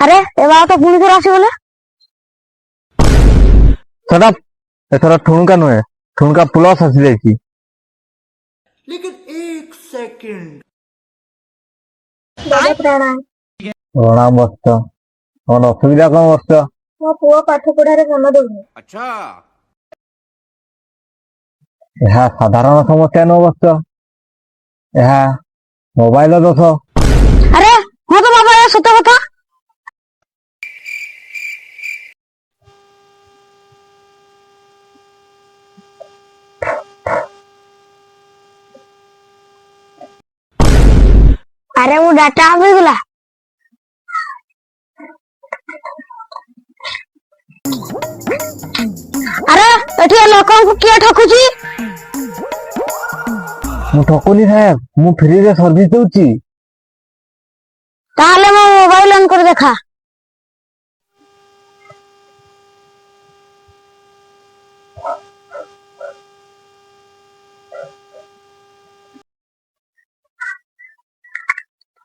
আরে এবার তো পুলিশ আসি বলে সেটা এছাড়া ঠুনকা নয়, ঠুনকা প্লস আসি দেখি। लेकिन एक सेकंड দাদা প্রণাম। প্রণাম বৎস। কଣ অসুবিধা କଣ বৎସ? ମୋ ପୁଅ ପାଠ ପଢାରେ ମନ ଦଉନି। अच्छा ଏହା ସାଧାରଣ ସମସ୍ୟା ନୁହଁ ବତ୍ସ, ଏହା ମୋବାଇଲ ଦୋଷ। ଆରେ ହଁ ତ ବାବା, ଏ ସତ କଥା। ଆରେ ମୋ ଡାଟା ଅଫ୍ ହେଇଗଲା। ଆରେ ଏଠି ଲୋକଙ୍କୁ କିଏ ଠକୁଛି? ମୁଁ ଠକୁନି ସାହେବ, ମୁଁ ଫ୍ରିରେ ସର୍ଭିସ ଦଉଛି। ତାହେଲେ ମୋ ମୋବାଇଲ ଅନ୍ କରି ଦେଖା।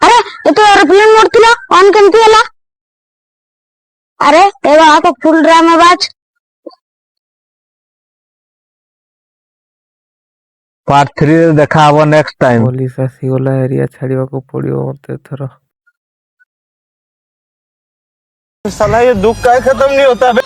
ଆରେ ଏ ତ ଏରୋପ୍ଲେନ ମୋଡ ଥିଲା, ଅନ୍ କେମିତି ହେଲା? ଆରେ ଏ ବାବା ତ ଫୁଲ ଡ୍ରାମା ବାଜ। ପାର୍ଟ 3 ରେ ଦେଖା ହବ ନେକ୍ସଟ ଟାଇମ। ପୋଲିସ ଆସିଗଲା, ଏରିଆ ଛାଡିବାକୁ ପଡିବ ମତେ ଏଥର। साला ये दुख का खत्म नहीं होता बे।